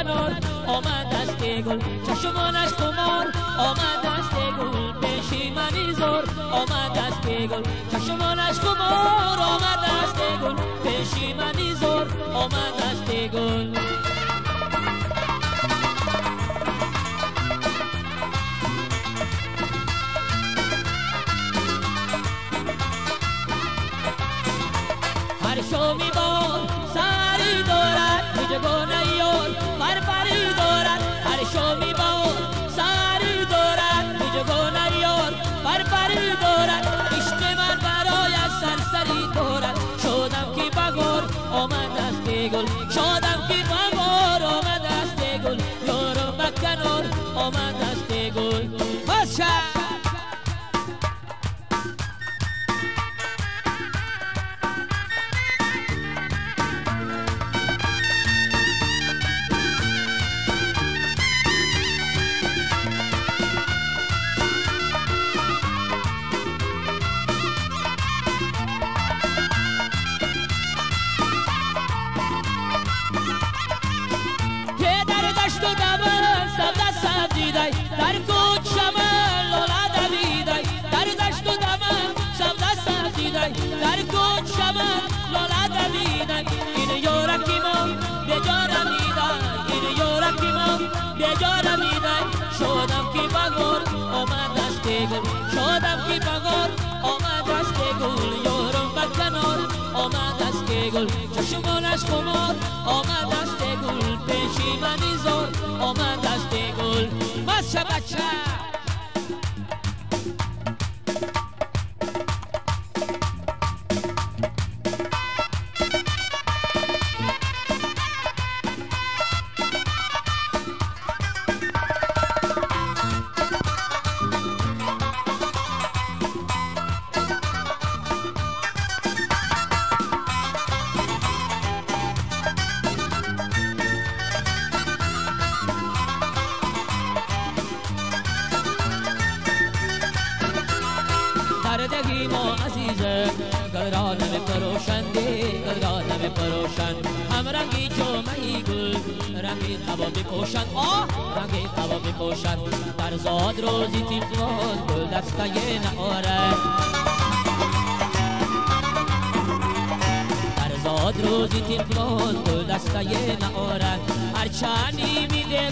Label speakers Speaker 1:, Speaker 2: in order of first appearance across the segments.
Speaker 1: کنار آمد از گل چشمانش خمار آمد از گل پشیمانی زور آمد از گل چشمانش خمار آمد از گل پشیمانی زور آمد از گل هر شومی بار سری دارد بجگانه یار بربری دارد هر شومی بار سری دارد بجگانه یار بربری دارد عشق من برای سرسری دارد شدم که بگار آمد از گل شدم که بگار آمد از گل یارم بکنار آمد از گل باشد در کوچ شمال لاله دویدای در دشت و دمن سبزه سبزیدای در کوچ شمال لاله دویدای این یارکی ما بیجاره میدای این یارکی ما بیجاره میدای شدم که بگار آمد از گل شدم که بگار آمد از گل یارم بکنار آمد از گل چشمانش خمار آمد از گل پشیمانی زور آمد از گل بچه بچه دردگی ما عزیزه گلرانم پروشنده گلرانم پروشن هم رنگی جامعی گل رنگی هوا بپوشن رنگی هوا بپوشن در زاد روزی تیمتوان گل دسته نهاره در زاد روزی تیمتوان گل دسته نهاره هرچانی میده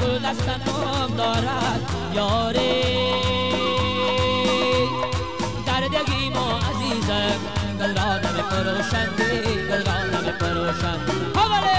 Speaker 1: گل دسته نام دارد یاره دردگی ما عزیزه گلرانم پروشنده گلرانم پروشن حواله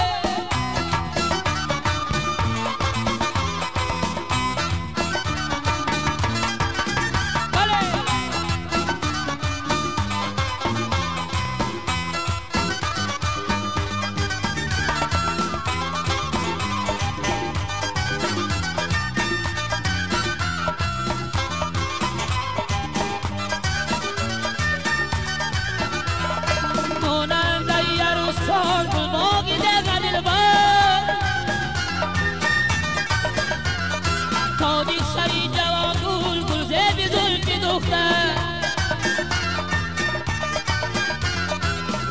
Speaker 1: تاجی سری جوان گل گل زیبی زلفی دختر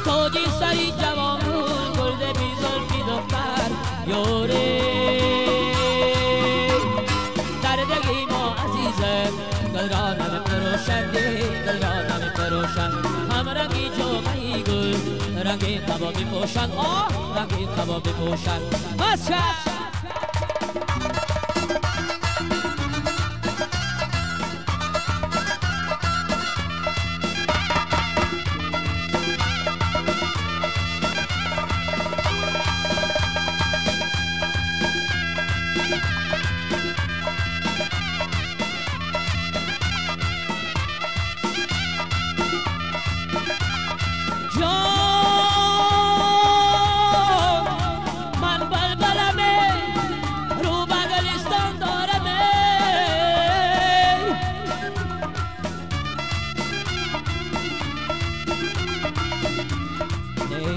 Speaker 1: تاجی سری جوان گل گل زیبی زلفی دختر یوره دردگی ما عزیزه گلرانم پروشنده گلرانم پروشن هم رنگی جامعی گل رنگی قبابی پوشن رنگی قبابی پوشن بسه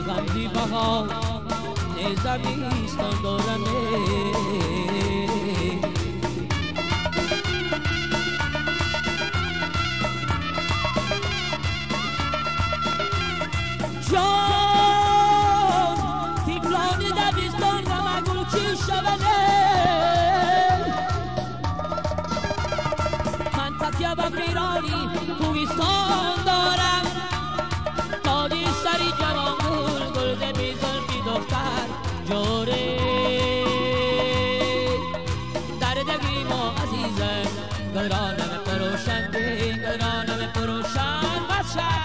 Speaker 1: غمزی بها زمستان دارمه جان تیکلانی دبستان غم گل چشم شبنه من تکیه و پیرانی کوهستان دارم تاجی سری جوان گل گل بی زلفی دختر جوره دردگی ما عزیزم گرانم پروشنده گرانم پروشن بچه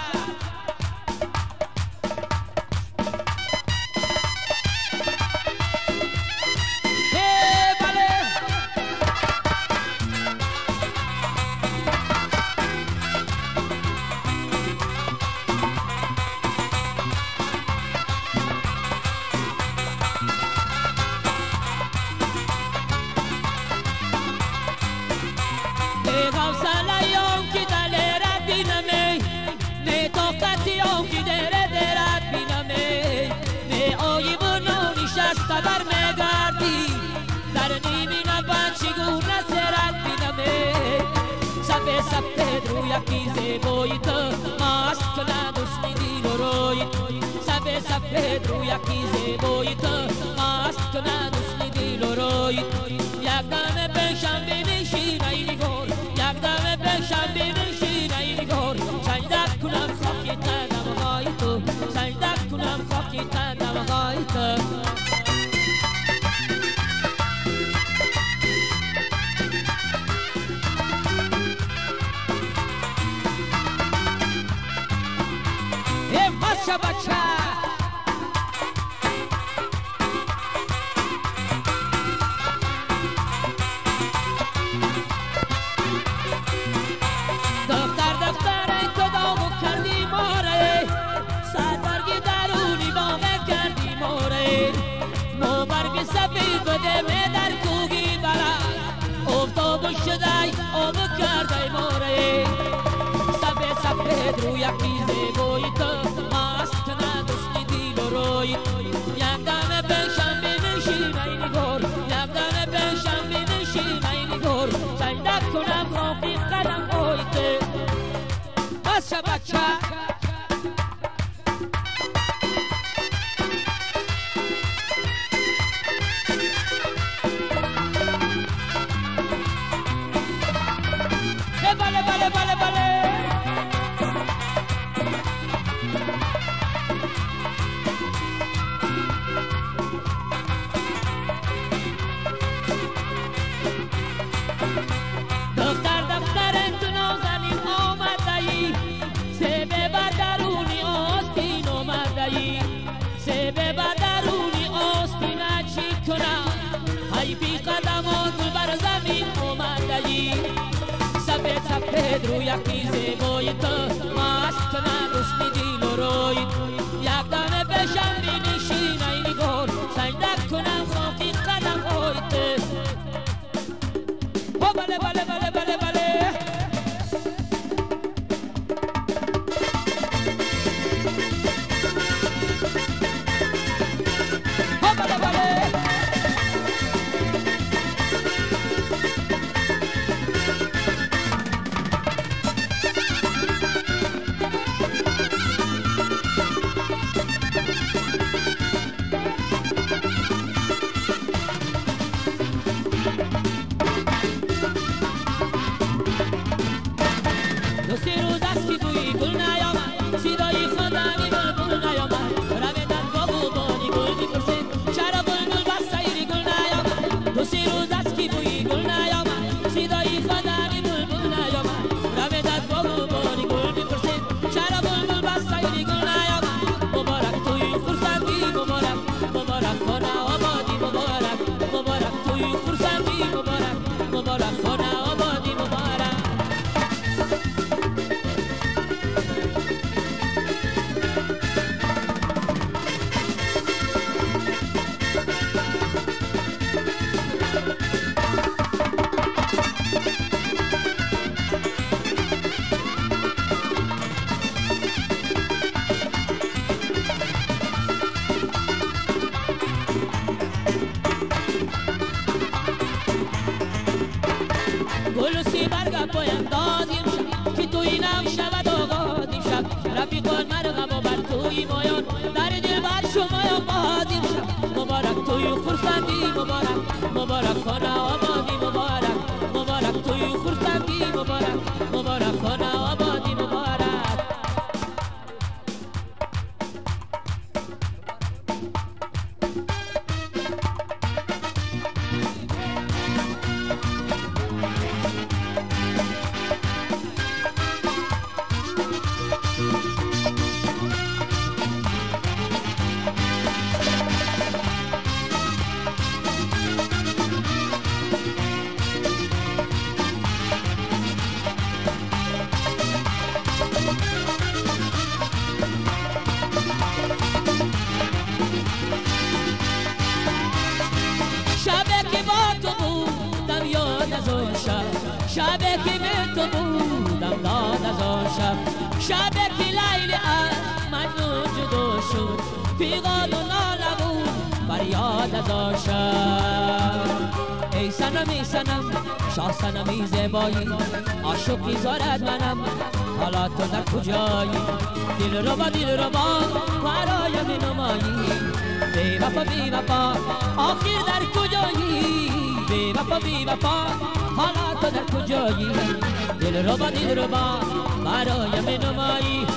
Speaker 1: خبر میگردی در نیمی نبند چگونه سرت بینمه سفید سفید رو یکی زیبایی تو مست کنه دوستی دیل و روی سفید سفید رو یکی زیبایی تو مست کنه دوستی دیل و روی یک دم پیشم بنشین ای نگار یک دم پیشم بنشین ای نگار سجده کنم خاکی تندم های تو سجده کنم خاکی تندم های تو بچه بچه دختر دختر این کدامو کردی ماره سربرگی درونی با کردی ماره مو برگ سفید بده می در کوگی برد افتاب شدی آب کرده ماره سفید سفید رو یکی زیبایی تو یک دم پیشم بنشین ای نگار یک دم پیشم بنشین ای نگار سجده کنم خاکی قدم هایته بچه بچه بله بله بله بله سبب درونی آستینه چی کنم های بی قدمات بر زمین اومدهی سفید سفید رو یکی زیبایی تو مست کنه دوستی دیل و روی یک دم پیشم بنشین ای نگار سجده کنم خاکی قدم هایته بله بله بله بله بله شب شب که به تو بودم داد از آن شب شب که لیلی از مجنون جدا شد پیغام و ناله بود فریاد از آن شب ای صنمی صنم شاه صنمی زیبایی عاشقی زارد منم حالا تو در کجایی دل رو با برایم نمایی بی وفا بی وفا آخر در کجایی بی وفا بی وفا حالا تو در کجایی دل رو با برایم نمایی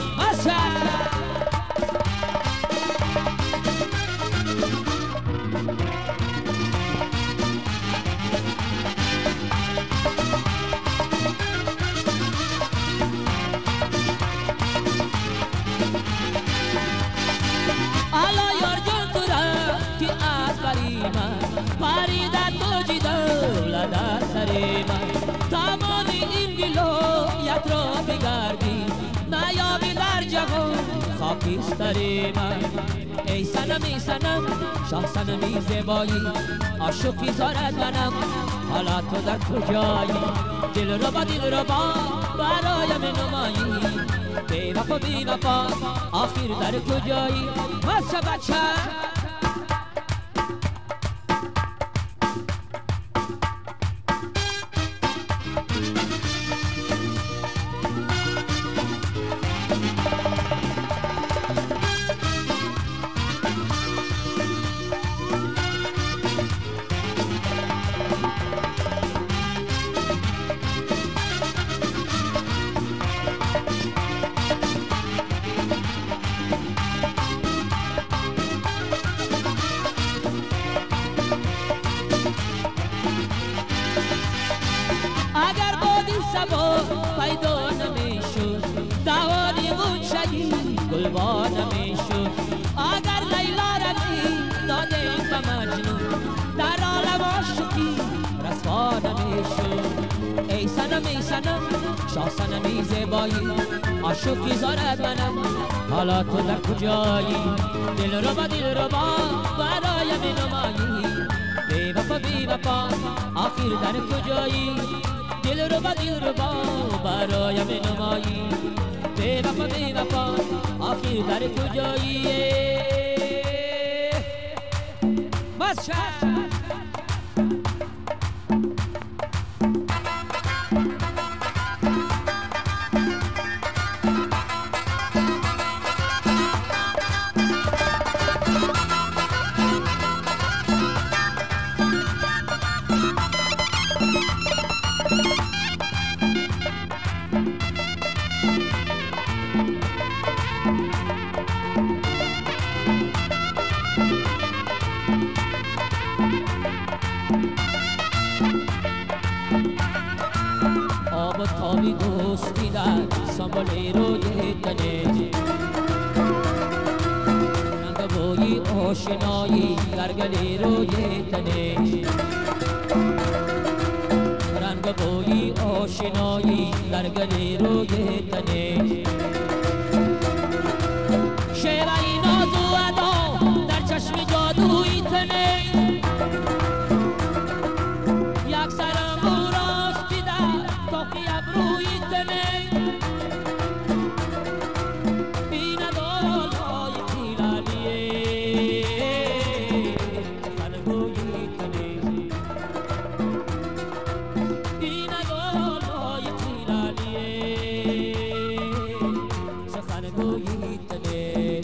Speaker 1: خاکستری من ای صنمی صنم شاه صنمی زیبایی عاشقی زارد منم حالا تو در کجایی دل رو با برایم نمایی بی وفا بی وفا آخر در کجایی بچه پیدا نمیشد دوانی غنچه‌ای گلبا نمیشد اگر لیلا رفتی داده به مجنون در عالم عاشقی رسوا نمیشد ای صنمی صنم شاه صنمی زیبایی عاشقی زارد منم حالا تو در کجایی دل رو با برایم نمایی بی وفا بی وفا آخر در کجایی دل رو با برایم نمایی بی وفا آخر در کجایی بس آبی دوستی در سنبالی روی تنه رنگ بوی آشنایی در گلی روی تنه رنگ بوی آشنایی در گلی روی تنه شیرایی نازو ادا در چشم جادوی تنه یک سرم براستی در تاقی ابروی تنه این دالای تیلالیه خلقوی تنه این دالای تیلالیه خلقوی تنه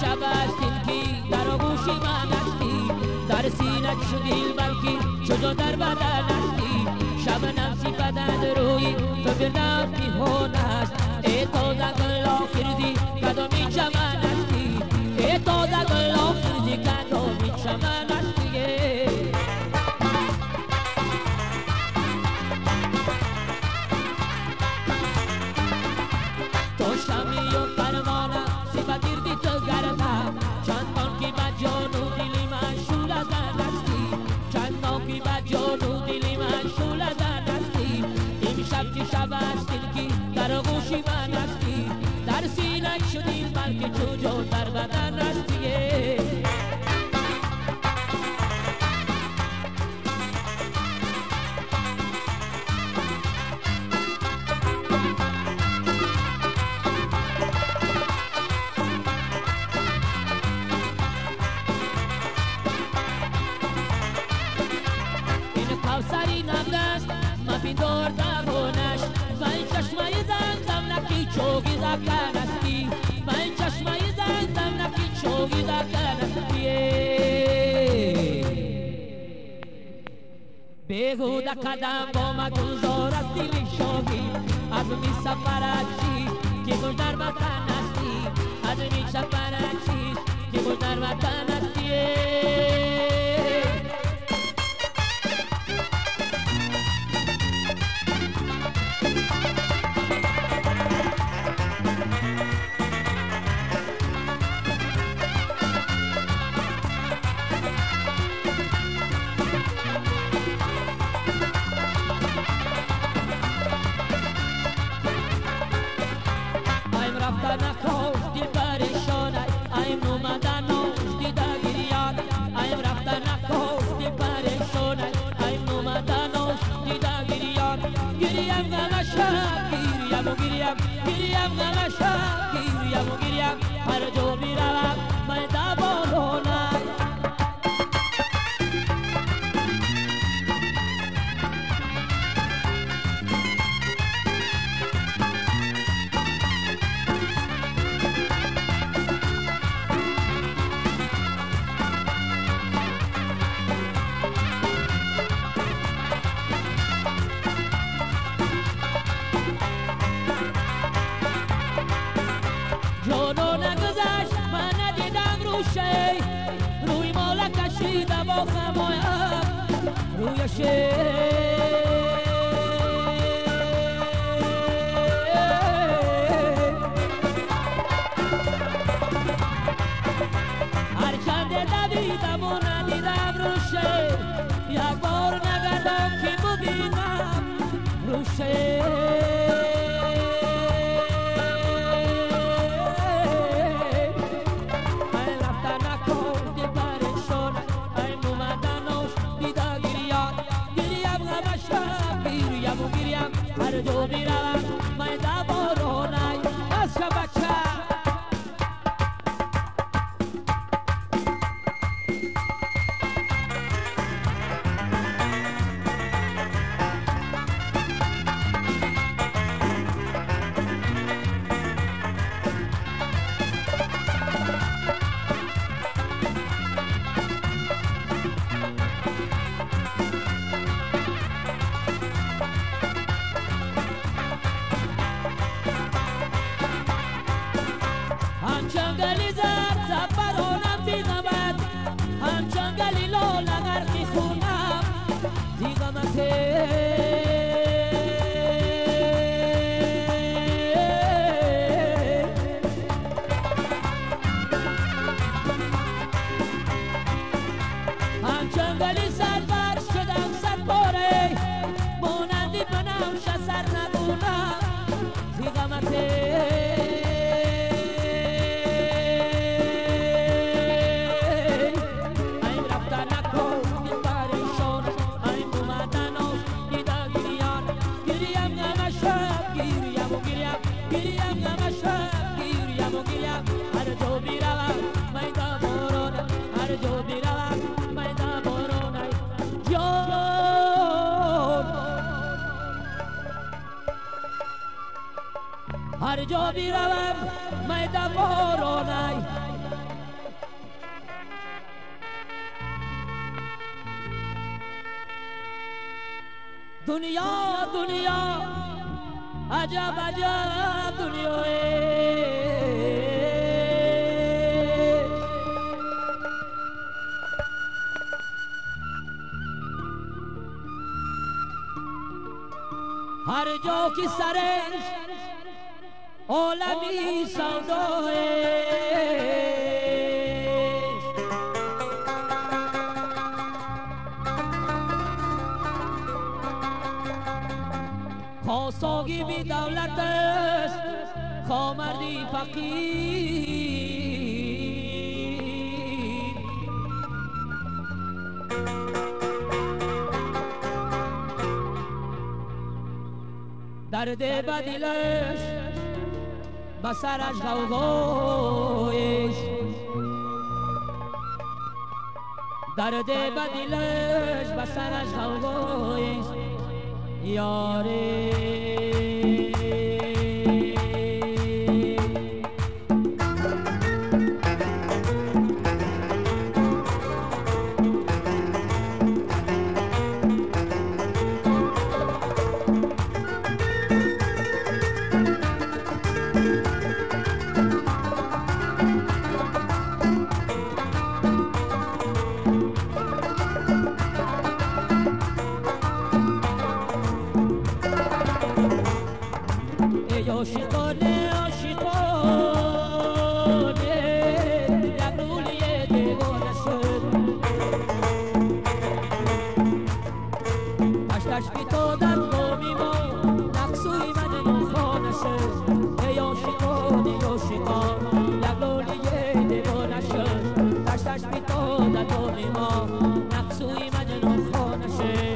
Speaker 1: شب هستیم که در آغوش من هستی، در سینت شدی بلکه چجا در بدن هستی. شب نفسی بدن روی تو به نفتی هون است. ای تازه گل آخردی کدامی چمن هستی، ای تازه گل آخردی کدامی چمن هستی. تو شمی و فرمانه سیبتیر دی تو گرده، چندان که با جان و دلی من شوله زن هستی، چندان که با جان و دلی من شوله زن هستی. امشب که شب هستیم که در آغوش من هستی، در سینه شدیم بلکه چجا در بدن هستی. کوثری نمدست مپیدور دمونش، من چشمای زندم نکی چوگی زکن استی، من چشمای زندم نکی چوگی زکن استی. بیهوده قدم با ما گذار از دل شوگی، از می سفرشی که گل در وطن استی، از می سفرشی که گل در وطن استی. رفتن خوش دل پریشانه، ایم اومدن خوش دیده گریان، ایم رفتن خوش دل پریشانه، ایم اومدن خوش دیده گریان. گریم غمشا گریم و گریم، گریم غمشا گریم و گریم، هر جا میروم من دبالونه. جانو نگذشت من ندیدم روشه، روی مالا کشیده با خمایم رویشه. هرچند ندیدم و ندیدم روشه، یک بار نگردم که ببینم روشه. همچنگلی سربر شدم سر باره مونندی بنام سر نبونم زیغمته این رفتن نکن این پریشان این اومدناش دیده گریان گریم نمه شب گریم و گریم گریم نمه شب گریم و گریم هر جو بیروم میده بارانه هر جو بیروم میده بارانه جان هر جا بیروم میده بارانه دنیا دنیا عجب عجب دنیای هر جا که سرش عالمی سودای خواستاگی بی دولت است خامردی فقیر درد بدلش بسرش غوغایش درد بدلش بسرش غوغایش یاری عاشقانه عاشقانه یک رولیه دیوانه شد پشتش بیتادت بامی ما نقصوی من نخانه شد ای عاشقانه عاشقان یک رولیه دیوانه شد پشتش بیتادت بامی ما نقصوی من نخانه شد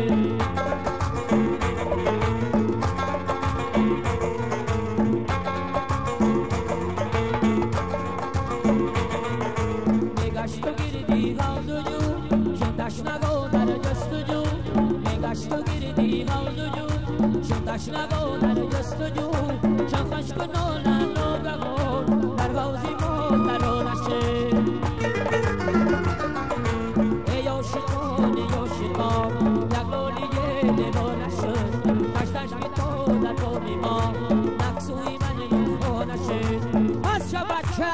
Speaker 1: تشنگو در جستجو چون خشک نالن ناگهان در غوزی ما ترانه شد ای عاشقان ای عاشقان یک لالیه دیوانه شد پشتش بی تو در بامی ما نقصوی من یخانه شد از چه بچه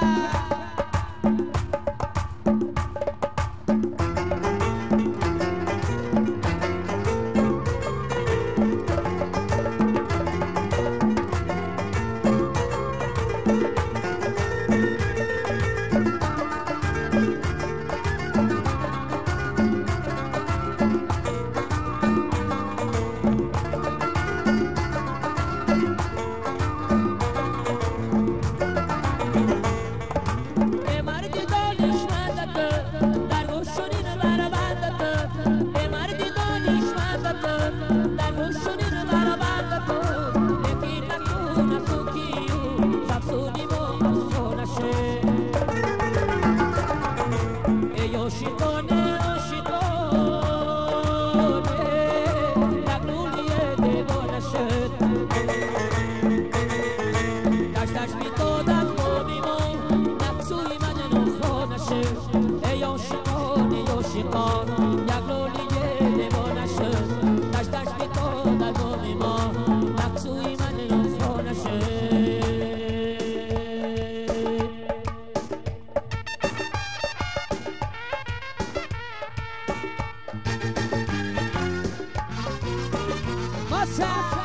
Speaker 1: بچه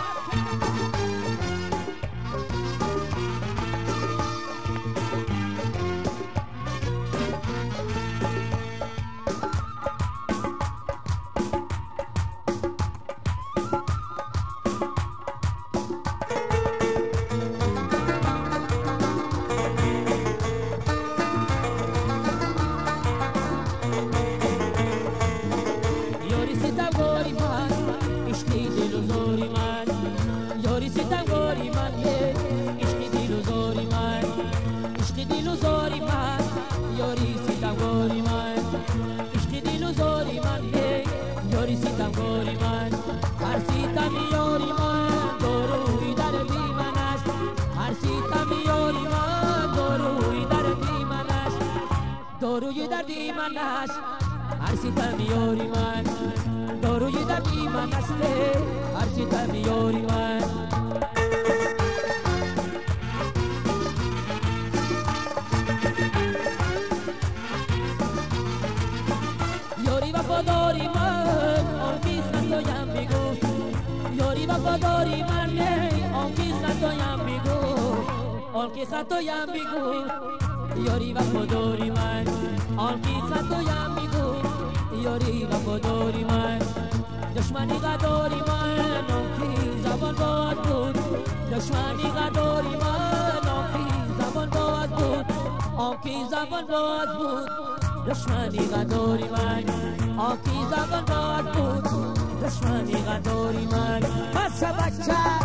Speaker 1: داروی دردی من است هر سیتم یاری من داروی دردی من است هر سیتم یاری من یاری وفاداری من آن کیست تویم میگو یاری وفاداری من آن کیست تویم میگو آن کیست تویم میگو یاری وفاداری من آن کیست تویم میگو یاری وفاداری من دشمنی قداری من آن کی زبان باد بود دشمنی قداری من آن کی زبان باد بود آن کی زبان باد بود دشمنی قداری من آن کی زبان باد بود دشمنی قداری من بچه بچه